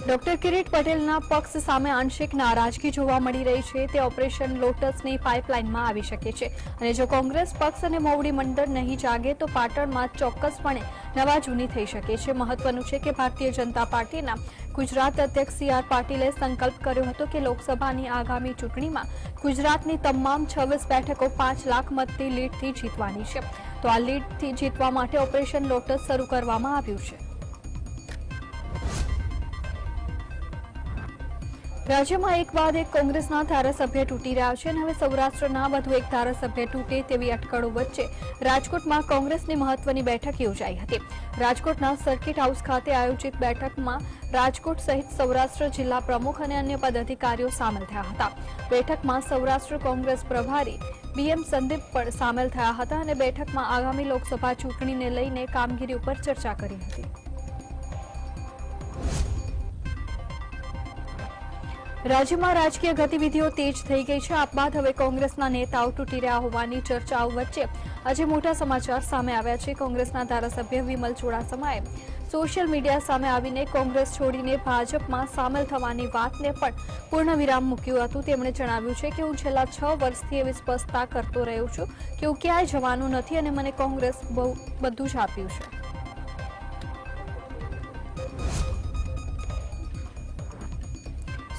Doctor Kirit પટેલના પક્ષ સામે આંશિક નારાજગી જોવા મળી રહી છે તે ઓપરેશન લોટસની પાઇપલાઇનમાં આવી શકે છે અને જો કોંગ્રેસ પક્ષ અને મોવડી મંડળ નહીં જાગે તો પાટણમાં ચોક્કસપણે નવા જૂની થઈ શકે છે। મહત્વનું છે કે ભારતીય જનતા પાર્ટીના ગુજરાત અધ્યક્ષ સી.આર. પાટીલે સંકલ્પ કર્યો હતો કે લોકસભાની આગામી ચૂંટણીમાં ગુજરાતની તમામ 26 બેઠકો 5 લાખ મતની લીડથી જીતવાની છે। તો આ લીડથી જીતવા માટે ઓપરેશન લોટસ શરૂ કરવામાં આવ્યું છે। રાજ્યમાં એક બાદ એક કોંગ્રેસના ધારાસભ્ય તૂટી રહ્યા છે અને હવે સૌરાષ્ટ્રના વધુ એક ધારાસભ્ય તૂટે તેવી અટકળો વચ્ચે રાજકોટમાં કોંગ્રેસની મહત્વની બેઠક યોજાઈ હતી। રાજકોટના સર્કિટ હાઉસ ખાતે આયોજિત બેઠકમાં રાજકોટ સહિત સૌરાષ્ટ્ર જિલ્લા પ્રમુખ અને અન્ય પદાધિકારીઓ સામેલ થયા હતા। બેઠકમાં સૌરાષ્ટ્ર કોંગ્રેસ પ્રભારી બીએમ સંદીપ પણ સામેલ થયા હતા અને બેઠકમાં આગામી લોકસભા ચૂંટણીને લઈને કામગીરી ઉપર ચર્ચા કરી હતી। રાજ્યમાં રાજકીય ગતિવિધિઓ તેજ થઈ ગઈ છે। આ બાદ હવે કોંગ્રેસના નેતાઓ તૂટી રહ્યા હોવાની ચર્ચાઓ વચ્ચે આજે મોટા સમાચાર સામે આવ્યા છે। કોંગ્રેસના ધારાસભ્ય વિમલ ચુડાસમાએ સોશિયલ મીડિયા સામે આવીને કોંગ્રેસ છોડીને ભાજપમાં સામેલ થવાની વાતને પણ પૂર્ણવિરામ મૂક્યું હતું। તેમણે જણાવ્યું છે કે હું છેલ્લા 6 વર્ષથી એવી સ્પષ્ટતા કરતો રહ્યો છું કે હું ક્યાંય જવાનું નથી અને મને કોંગ્રેસ બધું જ આપ્યું છે।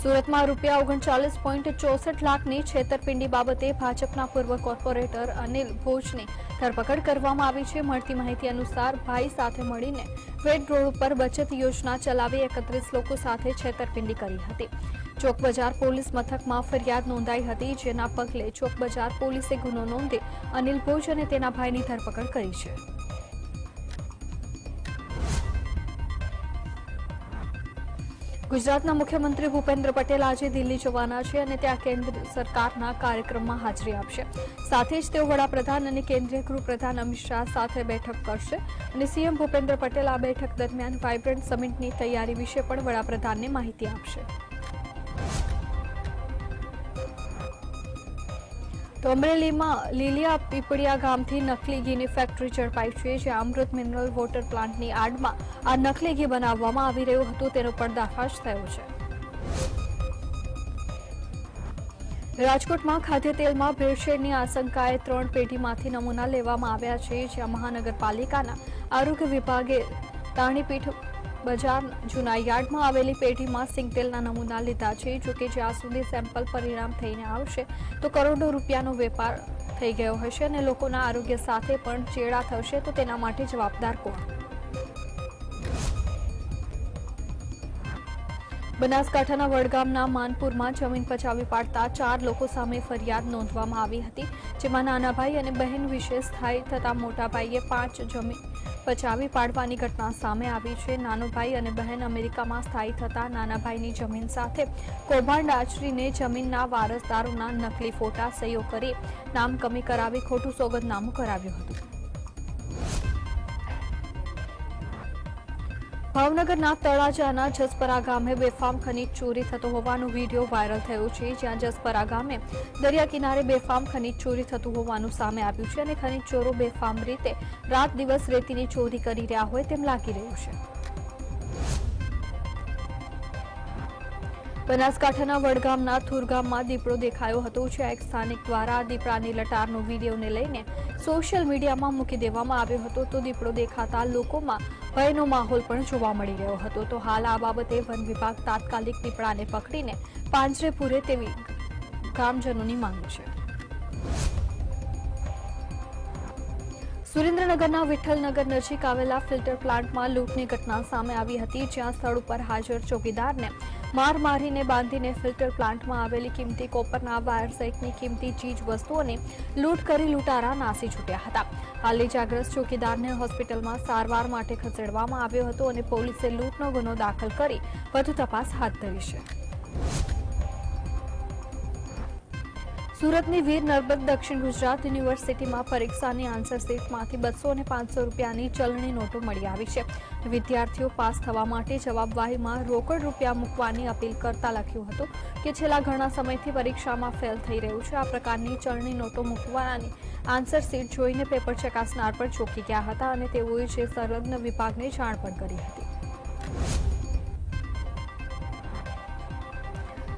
સુરતમાં રૂપિયા 39.64 લાખની છેતરપિંડી બાબતે ભાજપના પૂર્વ કોર્પોરેટર અનિલ ભોજની ધરપકડ કરવામાં આવી છે। મળતી માહિતી અનુસાર ભાઈ સાથે મળીને વેડ રોડ ઉપર બચત યોજના ચલાવી 31 લોકો સાથે છેતરપિંડી કરી હતી। ચોક બજાર પોલીસ મથકમાં ફરિયાદ નોંધાઈ હતી, જેના પગલે ચોક બજાર પોલીસે ગુનો નોંધી અનિલ ભોજ અને તેના ભાઈની ધરપકડ કરી છે। ગુજરાતના મુખ્યમંત્રી ભૂપેન્દ્ર પટેલ આજે દિલ્હી જવાના છે અને ત્યાં કેન્દ્ર સરકારના કાર્યક્રમમાં હાજરી આપશે। સાથે જ તેઓ વડાપ્રધાન અને કેન્દ્રીય ગૃહપ્રધાન અમિત શાહ સાથે બેઠક કરશે અને સીએમ ભૂપેન્દ્ર પટેલ આ બેઠક દરમિયાન વાઇબ્રન્ટ સમિટની તૈયારી વિશે પણ વડાપ્રધાનને માહિતી આપશે। તો અમરેલીમાં લીલિયા પીપળિયા ગામથી નકલી ઘીની ફેક્ટરી ઝડપાઈ છે, જ્યાં અમૃત મિનરલ વોટર પ્લાન્ટની આડમાં આ નકલી ઘી બનાવવામાં આવી રહ્યું હતું તેનો પર્દાફાશ થયો છે। રાજકોટમાં ખાદ્ય તેલમાં ભેળસેળની આશંકાએ 3 પેઢીમાંથી નમૂના લેવામાં આવ્યા છે, જ્યાં મહાનગરપાલિકાના આરોગ્ય વિભાગે તાણીપીઠ બજાર જૂના યાર્ડમાં આવેલી પેઢીમાં સિંગતેલના નમૂના લીધા છે। જોકે જ્યાં સુધી સેમ્પલ પરિણામ થઈને આવશે તો કરોડો રૂપિયાનો વેપાર થઈ ગયો હશે અને લોકોના આરોગ્ય સાથે પણ ચેડા થશે, તો તેના માટે જવાબદાર કોણ? બનાસકાંઠાના વડગામના માનપુરમાં જમીન પચાવી પાડતા 4 લોકો સામે ફરિયાદ નોંધવામાં આવી હતી, જેમાં નાના ભાઈ અને બહેન વિશે સ્થાયી થતા મોટા ભાઈએ 5 જમીન પચાવી પાડવાની ઘટના સામે આવી છે। નાનો ભાઈ અને બહેન અમેરિકામાં સ્થાયી થતા નાના ભાઈની જમીન સાથે કૌભાંડ આચરીને જમીનના વારસદારોના નકલી ફોટા સહીઓ કરી નામ કમી કરાવી ખોટું સોગંદનામું કરાવ્યું હતું। ભાવનગરના તળાજાના જસપરા ગામે બેફામ ખનીજ ચોરી થતો હોવાનો વિડીયો વાયરલ થયો છે, જ્યાં જસપરા ગામે દરિયા કિનારે બેફામ ખનીજ ચોરી થતું હોવાનું સામે આવ્યું છે અને ખનીજ ચોરો બેફામ રીતે રાત દિવસ રેતીની ચોરી કરી રહ્યા હોય તેમ લાગી રહ્યું છે। બનાસકાંઠાના વડગામના થુરગામમાં દીપડો દેખાયો હતો, જ્યાં એક સ્થાનિક દ્વારા દીપડાની લટારનો વિડીયોને લઈને સોશિયલ મીડિયામાં મૂકી દેવામાં આવ્યો હતો, તો દીપડો દેખાતા લોકોમાં ભયનો માહોલ પણ જોવા મળી રહ્યો હતો। તો હાલ આ બાબતે વન વિભાગ તાત્કાલિક દીપડાને પકડીને પાંજરે પૂરે તેવી ગામજનોની માંગ છે। સુરેન્દ્રનગરના વિઠ્ઠલનગર નજીક આવેલા ફિલ્ટર પ્લાન્ટમાં લૂંટની ઘટના સામે આવી હતી, જ્યાં સ્થળ ઉપર હાજર ચોકીદારને માર મારીને બાંધીને ફિલ્ટર પ્લાન્ટમાં આવેલી કિંમતી કોપરના વાયર સહિતની કિંમતી ચીજ વસ્તુઓની લૂંટ કરી લૂંટારા નાસી છૂટ્યા હતા। હાલ ઇજાગ્રસ્ત ચોકીદારને હોસ્પિટલમાં સારવાર માટે ખસેડવામાં આવ્યો હતો અને પોલીસે લૂંટનો ગુનો દાખલ કરી વધુ તપાસ હાથ ધરી છે। સુરતની વીર નર્મદ દક્ષિણ ગુજરાત યુનિવર્સિટીમાં પરીક્ષાની આન્સર શીટમાંથી 200 અને 500 રૂપિયાની ચલણી નોટો મળી આવી છે। વિદ્યાર્થીઓ પાસ થવા માટે જવાબવાહીમાં રોકડ રૂપિયા મૂકવાની અપીલ કરતા લખ્યું હતું કે છેલ્લા ઘણા સમયથી પરીક્ષામાં ફેલ થઈ રહ્યું છે। આ પ્રકારની ચલણી નોટો મૂકવાની આન્સર શીટ જોઈને પેપર ચકાસનાર પર ચોંકી ગયા હતા અને તેઓએ જે સંલગ્ન વિભાગને જાણ પણ કરી હતી।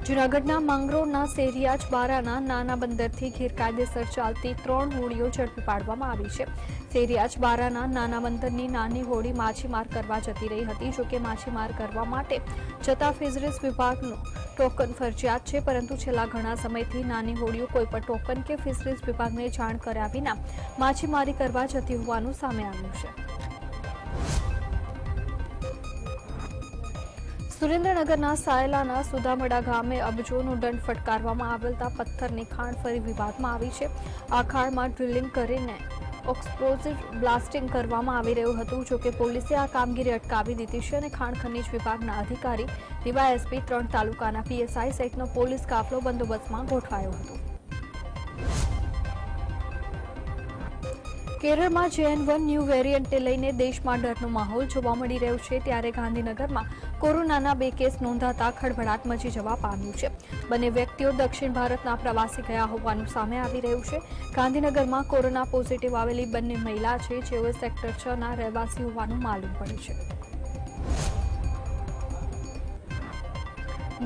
જૂનાગઢના માંગરોળના સેરિયાજ બારાના નાના બંદરથી ગેરકાયદેસર ચાલતી 3 હોડીઓ ઝડપી પાડવામાં આવી છે. સેરિયાજ બારાના નાના બંદરની નાની હોડી માછીમાર કરવા જતી રહી હતી. જોકે માછીમાર કરવા માટે જતા ફિશરીઝ વિભાગનું ટોકન ફરજિયાત છે, પરંતુ છેલ્લા ઘણા સમયથી નાની હોડીઓ કોઈપણ ટોકન કે ફિશરીઝ વિભાગને જાણ કર્યા વિના માછીમારી કરવા જતી હોવાનું સામે આવ્યું છે. સુરેન્દ્રનગરના સાયલાના સુદામડા ગામે અબજોનો દંડ ફટકારવામાં આવેલા પથ્થરની ખાણ ફરી વિવાદમાં આવી છે. આ ખાણમાં ડ્રિલિંગ કરીને એક્સપ્લોઝિવ બ્લાસ્ટિંગ કરવામાં આવી રહ્યું હતું. જોકે પોલીસે આ કામગીરી અટકાવી દીધી છે અને ખાણ ખનીજ વિભાગના અધિકારી, ડીવાયએસપી, 3 તાલુકાના પીએસઆઈ સહિતનો પોલીસ કાફલો બંદોબસ્તમાં ગોઠવાયો હતો. કેરળમાં JN1 ન્યૂ વેરિયન્ટને લઈને દેશમાં ડરનો માહોલ જોવા મળી રહ્યો છે. ત્યારે ગાંધીનગરમાં કોરોનાના 2 કેસ નોંધાતા ખળભળાટ મચી જવા પામ્યું છે. બંને વ્યક્તિઓ દક્ષિણ ભારતના પ્રવાસી ગયા હોવાનું સામે આવી રહ્યું છે. ગાંધીનગરમાં કોરોના પોઝિટિવ આવેલી બંને મહિલા છે, જેઓ સેક્ટર 6ના રહેવાસી હોવાનું માલુમ પડે છે.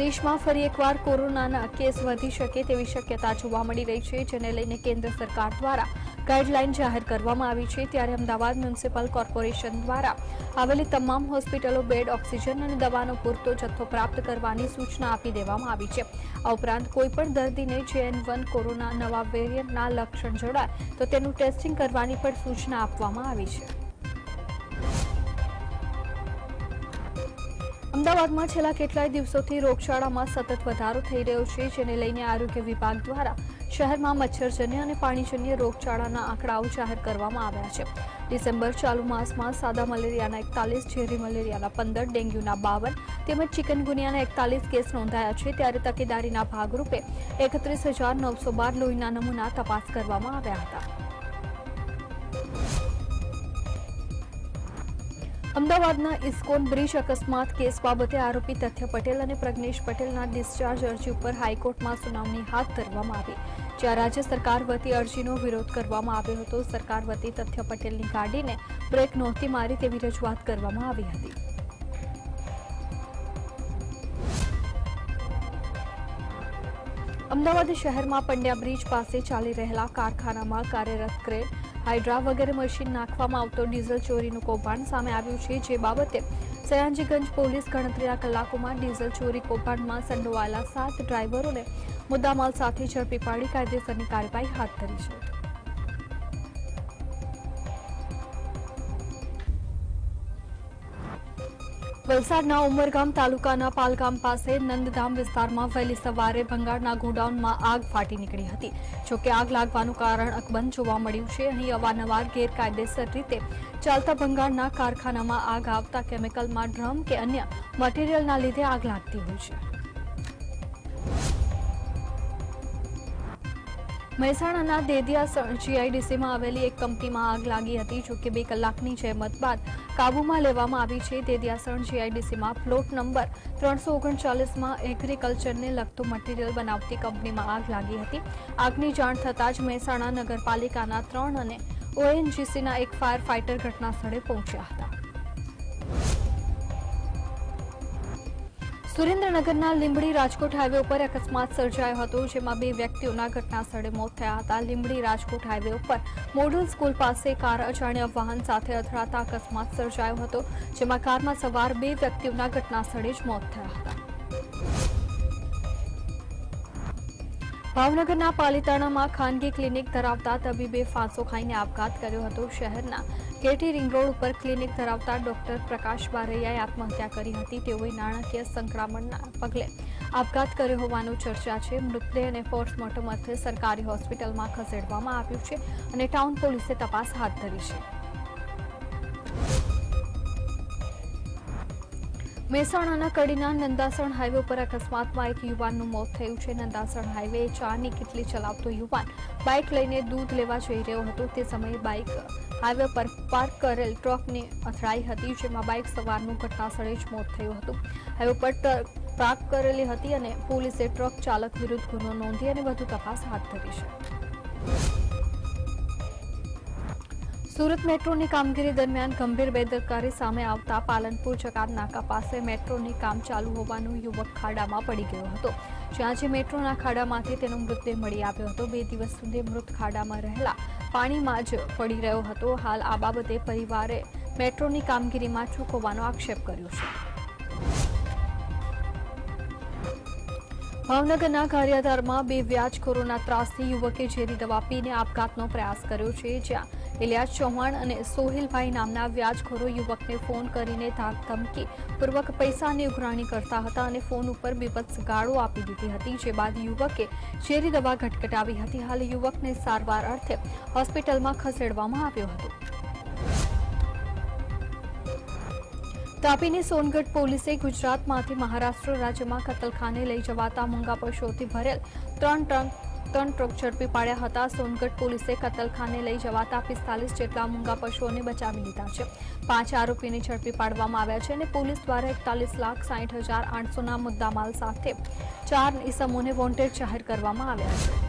દેશમાં ફરી એકવાર કોરોનાના કેસ વધી શકે તેવી શક્યતા જોવા મળી રહી છે, જેને લઈને કેન્દ્ર સરકાર દ્વારા ગાઈડલાઈન જાહેર કરવામાં આવી છે. ત્યારે અમદાવાદ મ્યુનિસિપલ કોર્પોરેશન દ્વારા આવેલી તમામ હોસ્પિટલો બેડ, ઓક્સિજન અને દવાનો પૂરતો જથ્થો પ્રાપ્ત કરવાની સૂચના આપી દેવામાં આવી છે. આ ઉપરાંત કોઈપણ દર્દીને JN1 કોરોના નવા વેરિયન્ટના લક્ષણ જણાય તો તેનું ટેસ્ટિંગ કરવાની પણ સૂચના આપવામાં આવી છે. અમદાવાદમાં છેલ્લા કેટલાય દિવસોથી રોગચાળામાં સતત વધારો થઈ રહ્યો છે, જેને લઈને આરોગ્ય વિભાગ દ્વારા શહેરમાં મચ્છરજન્ય અને પાણીજન્ય રોગચાળાના આંકડાઓ જાહેર કરવામાં આવ્યા છે. ડિસેમ્બર ચાલુ માસમાં સાદા મલેરિયાના 41, ઝેરી મલેરિયાના 15, ડેન્ગ્યુના 52 તેમજ ચિકનગુનિયાના 41 કેસ નોંધાયા છે. ત્યારે તકેદારીના ભાગરૂપે 31,912 લોહીના નમૂના તપાસ કરવામાં આવ્યા હતા. અમદાવાદના ઇસ્કોન બ્રિજ અકસ્માત કેસ બાબતે આરોપી તથ્ય પટેલ અને પ્રજ્ઞેશ પટેલના ડિસ્ચાર્જ અરજી ઉપર હાઈકોર્ટમાં સુનાવણી હાથ ધરવામાં આવી. જ્યાં રાજ્ય સરકાર વતી અરજીનો વિરોધ કરવામાં આવ્યો હતો. સરકાર વતી તથ્ય પટેલની ગાડીને બ્રેક નહોતી મારી તેવી રજૂઆત કરવામાં આવી હતી. અમદાવાદ શહેરમાં પંડ્યા બ્રિજ પાસે ચાલી રહેલા કારખાનામાં કાર્યરત ક્રેન, હાઇડ્રા વગેરે મશીન નાખવામાં આવતો ડીઝલ ચોરીનું કૌભાંડ સામે આવ્યું છે. જે બાબતે સયાજીગંજ પોલીસ ગણતરીના કલાકોમાં ડીઝલ ચોરી કૌભાંડમાં સંડોવાયેલા 7 ડ્રાઈવરોને મુદ્દામાલ સાથે ઝડપી પાડી કાયદેસરની કાર્યવાહી હાથ ધરી છે. વલસાડના ઉમરગામ તાલુકાના પાલગામ પાસે નંદધામ વિસ્તારમાં વહેલી સવારે ભંગારના ગોડાઉનમાં આગ ફાટી નીકળી હતી. જોકે આગ લાગવાનું કારણ અકબંધ જોવા મળ્યું છે. અહીં અવારનવાર ગેરકાયદેસર રીતે ચાલતા ભંગારના કારખાનામાં આગ આવતા કેમિકલમાં ડ્રમ કે અન્ય મટીરીયલના લીધે આગ લાગતી હોય છે. મહેસાણાના દેદિયાસણ GIDCમાં આવેલી એક કંપનીમાં આગ લાગી હતી. જોકે 2 કલાકની જહેમત બાદ કાબૂમાં લેવામાં આવી છે. દેદિયાસણ GIDCમાં પ્લોટ નંબર 339માં એગ્રીકલ્ચરને લગતું મટીરીયલ બનાવતી કંપનીમાં આગ લાગી હતી. આગની જાણ થતાં જ મહેસાણા નગરપાલિકાના 3 અને ONGCના 1 ફાયર ફાઇટર ઘટના સ્થળે પહોંચ્યા હતા. સુરેન્દ્રનગરના લીંબડી રાજકોટ હાઈવે ઉપર અકસ્માત સર્જાયો હતો, જેમાં 2 વ્યક્તિઓના ઘટના સ્થળે મોત થયા હતા. લીંબડી રાજકોટ હાઈવે ઉપર મોડલ સ્કૂલ પાસે કાર અજાણ્યા વાહન સાથે અથડાતા અકસ્માત સર્જાયો હતો, જેમાં કારમાં સવાર 2 વ્યક્તિઓના ઘટના સ્થળે જ મોત થયા હતા. ભાવનગરના પાલીતાણામાં ખાનગી ક્લિનિક ધરાવતા તબીબે ફાંસો ખાઈને આપઘાત કર્યો હતો. શહેરના કેટી રિંગ રોડ ઉપર ક્લિનિક ધરાવતા ડોક્ટર પ્રકાશ બારૈયાએ આત્મહત્યા કરી હતી. તેઓએ નાણાકીય સંક્રમણના પગલે આપઘાત કર્યો હોવાનું ચર્ચા છે. મૃતદેહને પોસ્ટમોર્ટમ અર્થે સરકારી હોસ્પિટલમાં ખસેડવામાં આવ્યું છે અને ટાઉન પોલીસે તપાસ હાથ ધરી છે. મહેસાણાના કડીના નંદાસણ હાઈવે ઉપર અકસ્માતમાં એક યુવાનનું મોત થયું છે. નંદાસણ હાઈવે ચાની કિટલી ચલાવતો યુવાન બાઇક લઈને દૂધ લેવા જઈ રહ્યો હતો. તે સમયે બાઇક હાઈવે પર પાર્ક કરેલ ટ્રકને અથડાઈ હતી, જેમાં બાઇક સવારનું ઘટનાસ્થળે જ મોત થયું હતું. હાઈવે પર ટ્રક પાર્ક કરેલી હતી અને પોલીસે ટ્રક ચાલક વિરુદ્ધ ગુનો નોંધી અને વધુ તપાસ હાથ ધરી છે. સુરત મેટ્રોની કામગીરી દરમિયાન ગંભીર બેદરકારી સામે આવતા પાલનપુર જકાત નાકા પાસે મેટ્રોની કામ ચાલુ હોવાનું યુવક ખાડામાં પડી ગયો હતો, જ્યાં જે મેટ્રોના ખાડામાંથી તેનો મૃતદેહ મળી આવ્યો હતો। 2 દિવસ સુધી મૃત ખાડામાં રહેલા પાણીમાં જ પડી રહ્યો હતો। હાલ આ બાબતે પરિવારે મેટ્રોની કામગીરીમાં ચૂક હોવાનો આક્ષેપ કર્યો છે। ભાવનગરના ગારિયાધારમાં 2 વ્યાજખોરોના ત્રાસથી યુવકે ઝેરી દવા પીને આપઘાતનો પ્રયાસ કર્યો છે, જ્યાં ઇલિયાસ ચૌહાણ અને સોહિલભાઈ નામના વ્યાજખોરો યુવકને ફોન કરીને ધાકધમકી પૂર્વક પૈસાની ઉઘરાણી કરતા હતા અને ફોન ઉપર બીભત્સ ગાળો આપી દીધી હતી, જે બાદ યુવકે ઝેરી દવા ઘટઘટાવી હતી। હાલ યુવકને સારવાર અર્થે હોસ્પિટલમાં ખસેડવામાં આવ્યો હતો। તાપીની સોનગઢ પોલીસે ગુજરાતમાંથી મહારાષ્ટ્ર રાજ્યમાં કતલખાને લઈ જવાતા મૂંગા પશુઓથી ભરેલ 3 ટ્રક ઝડપી પાડ્યા હતા। સોનગઢ પોલીસે કતલખાને લઈ જવાતા 45 જેટલા મૂંગા પશુઓને બચાવી લીધા છે। 5 આરોપીને ઝડપી પાડવામાં આવ્યા છે અને પોલીસ દ્વારા 41,60,800ના મુદ્દામાલ સાથે 4 ઇસમોને વોન્ટેડ જાહેર કરવામાં આવ્યા છે।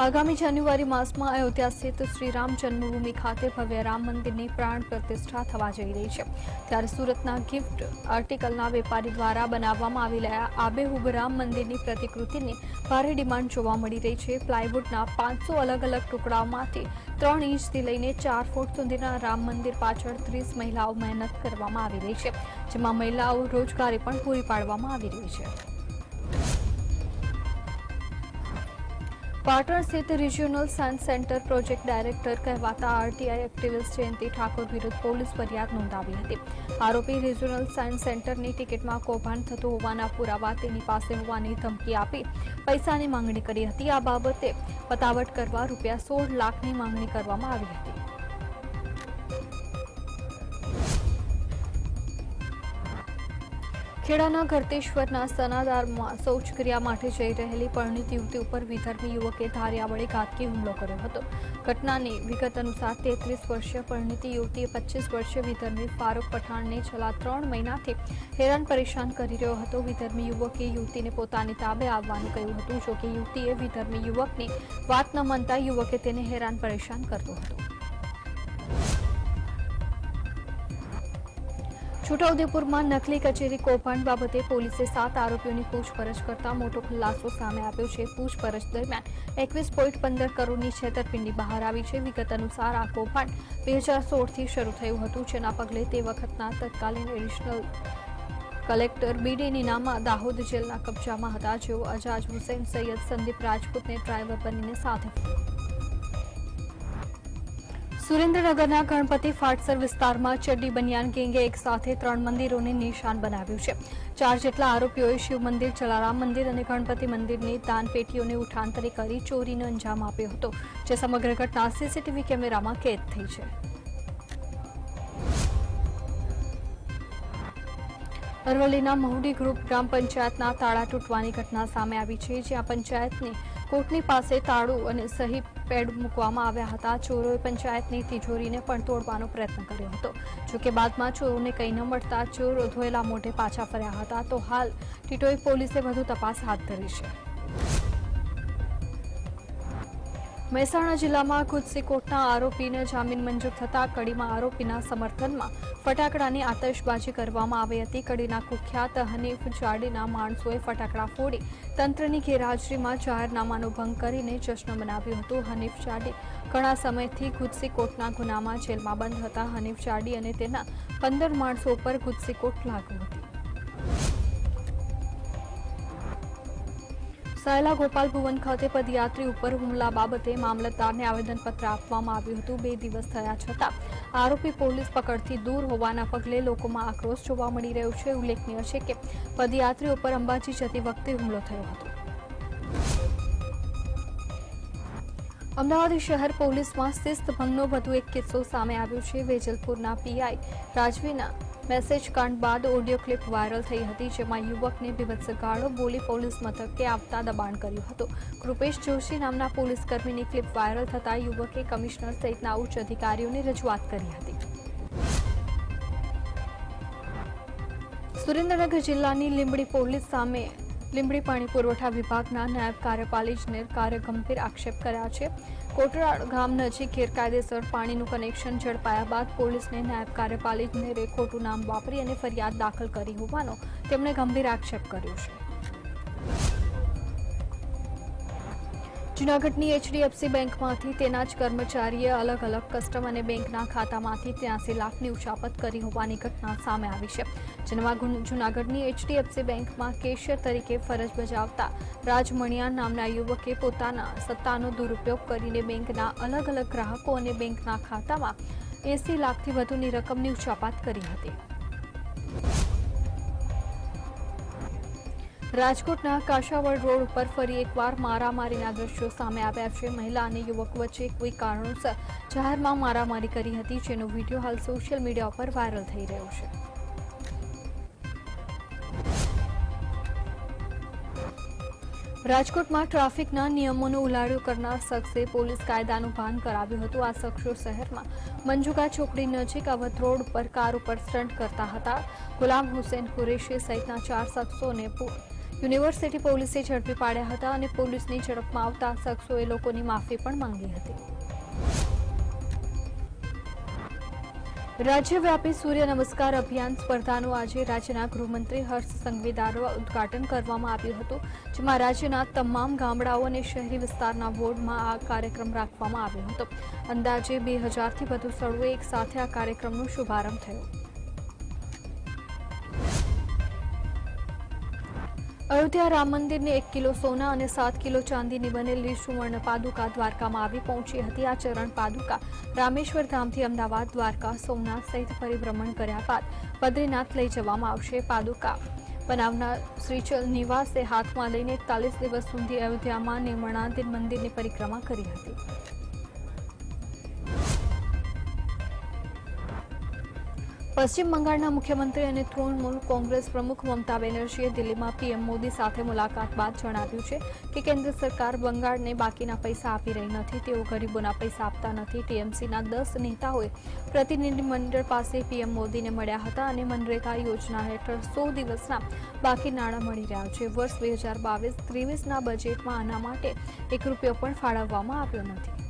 આગામી જાન્યુઆરી માસમાં અયોધ્યા સ્થિત શ્રીરામ જન્મભૂમિ ખાતે ભવ્ય રામ મંદિરની પ્રાણ પ્રતિષ્ઠા થવા જઈ રહી છે, ત્યારે સુરતના ગિફ્ટ આર્ટિકલના વેપારી દ્વારા બનાવવામાં આવેલા આબેહૂબ રામ મંદિરની પ્રતિકૃતિની ભારે ડિમાન્ડ જોવા મળી રહી છે। પ્લાયવુડના 500 અલગ અલગ ટુકડાઓમાંથી 3 ઇંચથી લઈને 4 ફૂટ સુધીના રામ મંદિર પાછળ 30 મહિલાઓ મહેનત કરવામાં આવી રહી છે, જેમાં મહિલાઓ રોજગારી પણ પૂરી પાડવામાં આવી રહી છે। પાટણ સ્થિત regional science centre project director કહેવાતા આરટીઆઈ એક્ટિવિસ્ટ જયંતિ ઠાકોર વિરુદ્ધ પોલીસ ફરિયાદ નોંધાવી હતી। આરોપી રિજિયોનલ સાયન્સ સેન્ટરની ટિકિટમાં કૌભાંડ થતું હોવાના પુરાવા તેની પાસે હોવાની ધમકી આપી પૈસાની માંગણી કરી હતી। આ બાબતે પતાવટ કરવા ₹16 લાખની માંગણી કરવામાં આવી હતી। ખેડાના ગરતેશ્વરના સનાદારમાં શૌચક્રિયા માટે જઈ રહેલી પરિણીત યુવતી ઉપર વિધર્મી યુવકે ધારિયા વડે ઘાતકી હુમલો કર્યો હતો। ઘટનાની વિગત અનુસાર 33 વર્ષીય પરિણીત યુવતીએ 25 વર્ષીય વિધર્મી ફારૂક પઠાણને છેલ્લા 3 મહિનાથી હેરાન પરેશાન કરી રહ્યો હતો। વિધર્મી યુવકે યુવતીને પોતાની તાબે આવવાનું કહ્યું હતું, જોકે યુવતીએ વિધર્મી યુવકની વાત ન માનતા યુવકે તેને હેરાન પરેશાન કરતો હતો। છોટાઉદેપુરમાં નકલી કચેરી કૌભાંડ બાબતે પોલીસે 7 આરોપીઓની પૂછપરછ કરતા મોટો ખુલાસો સામે આવ્યો છે। પૂછપરછ દરમિયાન 21.15 કરોડની છેતરપિંડી બહાર આવી છે। વિગત અનુસાર આ કૌભાંડ 2016થી શરૂ થયું હતું, જેના પગલે તે વખતના તત્કાલીન એડિશનલ કલેક્ટર બીડી નીનામા દાહોદ જેલના કબજામાં હતા, જેઓ અજાજ હુસૈન સૈયદ સંદીપ રાજપૂતને ડ્રાઈવર બનીને સાથે સુરેન્દ્રનગરના ગણપતિ ફાટસર વિસ્તારમાં ચડ્ડી બનિયાન ગેંગે એક સાથે 3 મંદિરોને નિશાન બનાવ્યું છે। 4 જેટલા આરોપીઓએ શિવ મંદિર, જલારામ મંદિર અને ગણપતિ મંદિરની દાનપેટીઓને ઉઠાંતરી કરી ચોરીનો અંજામ આપ્યો હતો, જે સમગ્ર ઘટના સીસીટીવી કેમેરામાં કેદ થઈ છે। અરવલ્લીના મહુડી ગ્રુપ ગ્રામ પંચાયતના તાળા તૂટવાની ઘટના સામે આવી છે, જ્યાં પંચાયતની કોર્ટની પાસે તાળું અને સહી પેડ મૂકવામાં આવ્યા હતા। ચોરોએ પંચાયતની તિજોરીને પણ તોડવાનો પ્રયત્ન કર્યો હતો, જોકે બાદમાં ચોરોને કંઈ ન મળતા ચોરો ધોયેલા મોઢે પાછા ફર્યા હતા। તો હાલ ટીટોઈ પોલીસે વધુ તપાસ હાથ ધરી છે। મહેસાણા જિલ્લામાં ગુજસીકોટના આરોપીને જામીન મંજૂર થતા કડીમાં આરોપીના સમર્થનમાં ફટાકડાની આતશબાજી કરવામાં આવી હતી। કડીના કુખ્યાત હનીફ જાડીના માણસોએ ફટાકડા ફોડી તંત્રની ગેરહાજરીમાં જાહેરનામાનો ભંગ કરીને જશ્ન મનાવ્યો હતો। હનીફ જાડી ઘણા સમયથી ગુજસીકોટના ગુનામાં જેલમાં બંધ હતા। હનીફ જાડી અને તેના 15 માણસો પર ગુજસીકોટ લાગુ હતી। સાયલા ગોપાલ ભુવન ખાતે પદયાત્રી ઉપર હુમલા બાબતે મામલતદારને આવેદનપત્ર આપવામાં આવ્યું હતું। 2 દિવસ થયા છતાં આરોપી પોલીસ પકડથી દૂર હોવાના પગલે લોકોમાં આક્રોશ જોવા મળી રહ્યો છે। ઉલ્લેખનીય છે કે પદયાત્રી ઉપર અંબાજી જતી વખતે હુમલો થયો હતો। અમદાવાદ શહેર પોલીસમાં શિસ્ત ભંગનો વધુ એક કિસ્સો સામે આવ્યો છે। વેજલપુરના પીઆઈ રાજવીના મેસેજ કાંડ બાદ ઓડિયો ક્લિપ વાયરલ થઈ હતી, જેમાં યુવકને બીભત્સ ગાળો બોલી પોલીસ મથકે આવતા દબાણ કર્યું હતું। કૃપેશ જોશી નામના પોલીસકર્મીની ક્લિપ વાયરલ થતા યુવકે કમિશનર સહિતના ઉચ્ચ અધિકારીઓને રજૂઆત કરી હતી। સુરેન્દ્રનગર જિલ્લાની લીંબડી પોલીસ સામે લીંબડી પાણી પુરવઠા વિભાગના નાયબ કાર્યપાલી ઇજનેર ગંભીર આક્ષેપ કર્યા છે। કોટરાડ ગામ નજીક ગેરકાયદેસર પાણીનું કનેક્શન ઝડપાયા બાદ પોલીસને નાયબ કાર્યપાલક ઇજનેરે ખોટું નામ વાપરી અને ફરિયાદ દાખલ કરી હોવાનો તેમણે ગંભીર આક્ષેપ કર્યો છે. જૂનાગઢની એચડીએફસી બેંકમાંથી તેના જ કર્મચારીએ અલગ અલગ કસ્ટમ અને બેંકના ખાતામાંથી 83 લાખની ઉચાપત કરી હોવાની ઘટના સામે આવી છે. જેમાં જૂનાગઢની એચડીએફસી બેંકમાં કેશિયર તરીકે ફરજ બજાવતા રાજ મણિયાર નામના યુવકે પોતાના સત્તાનો દુરુપયોગ કરીને બેંકના અલગ અલગ ગ્રાહકો અને બેંકના ખાતામાં 80 લાખથી વધુની રકમની ઉચાપત કરી હતી. રાજકોટના કાશાવડ રોડ ઉપર ફરી એકવાર મારામારીના દ્રશ્યો સામે આવ્યા છે. મહિલા અને યુવક વચ્ચે કોઈ કારણોસર જાહેરમાં મારામારી કરી હતી, જેનો વિડીયો હાલ સોશિયલ મીડિયા પર વાયરલ થઈ રહ્યો છે. રાજકોટમાં ટ્રાફિકના નિયમોનો ઉલ્લાડ્યો કરનાર શખ્સે પોલીસ કાયદાનું ભાન કરાવ્યું હતું. આ શખ્સો શહેરમાં મંજુકા ચોકડી નજીક અવધ રોડ ઉપર કાર ઉપર સ્ટન્ટ કરતા હતા. ગુલામ હુસેન કુરેશી સહિતના 4 શખ્સોને યુનિવર્સિટી પોલીસે ઝડપી પાડ્યા હતા અને પોલીસની ઝડપમાં આવતા શખ્સોએ લોકોની માફી પણ માંગી હતી. રાજ્યવ્યાપી સૂર્ય નમસ્કાર અભિયાન સ્પર્ધાનું આજે રાજ્યના ગૃહમંત્રી હર્ષ સંઘવી દ્વારા ઉદ્ઘાટન કરવામાં આવ્યું હતું, જેમાં રાજ્યના તમામ ગામડાઓ અને શહેરી વિસ્તારના વોર્ડમાં આ કાર્યક્રમ રાખવામાં આવ્યો હતો. અંદાજે 2000થી વધુ સ્થળોએ એક સાથે આ કાર્યક્રમનો શુભારંભ થયો. અયોધ્યા રામ મંદિરને 1 કિલો સોના અને 7 કિલો ચાંદીની બનેલી સુવર્ણ પાદુકા દ્વારકામાં આવી પહોંચી હતી. આ ચરણ પાદુકા રામેશ્વર ધામથી અમદાવાદ, દ્વારકા, સોમનાથ સહિત પરિભ્રમણ કર્યા બાદ બદ્રીનાથ લઈ જવામાં આવશે. પાદુકા બનાવનાર શ્રીચલ નિવાસે હાથમાં લઈને 41 દિવસ સુધી અયોધ્યામાં નિર્માણાધીન મંદિરની પરિક્રમા કરી હતી. પશ્ચિમ બંગાળના મુખ્યમંત્રી અને તૃણમૂલ કોંગ્રેસ પ્રમુખ મમતા બેનર્જીએ દિલ્હીમાં પીએમ મોદી સાથે મુલાકાત બાદ જણાવ્યું છે કે કેન્દ્ર સરકાર બંગાળને બાકીના પૈસા આપી રહી નથી. તેઓ ગરીબોના પૈસા આપતા નથી. ટીએમસીના 10 નેતાઓએ પ્રતિનિધિમંડળ પાસે પીએમ મોદીને મળ્યા હતા અને મનરેગા યોજના હેઠળ 100 દિવસના બાકી નાણાં મળી રહ્યા છે. વર્ષ 2022-23ના બજેટમાં આના માટે 1 રૂપિયો પણ ફાળવવામાં આવ્યો નથી.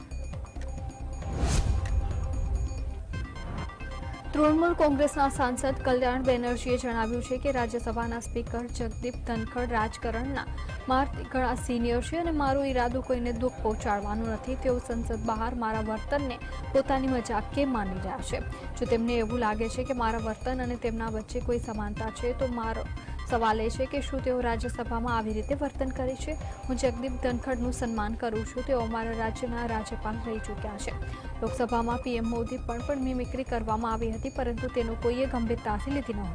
તૃણમૂલ કોંગ્રેસના સાંસદ કલ્યાણ બેનર્જીએ જણાવ્યું છે કે રાજ્યસભાના સ્પીકર જગદીપ ધનખડ રાજકારણના મારાથી ઘણા સિનિયર છે અને મારો ઈરાદો કોઈને દુઃખ પહોંચાડવાનો નથી. તેઓ સંસદ બહાર મારા વર્તનને પોતાની મજાક કેમ માની રહ્યા છે? જો તેમને એવું લાગે છે કે મારા વર્તન અને તેમના વચ્ચે કોઈ સમાનતા છે તો મારો સવાલ એ છે કે શું તેઓ રાજ્યસભામાં આવી રીતે વર્તન કરે છે? હું જગદીપ ધનખડનું સન્માન કરું છું. તેઓ અમારા રાજ્યના રાજ્યપાલ રહી ચૂક્યા છે. લોકસભામાં પીએમ મોદી પણ મિમિક્રી કરવામાં આવી હતી, પરંતુ તેનો કોઈએ ગંભીરતાથી લીધી નહોતી.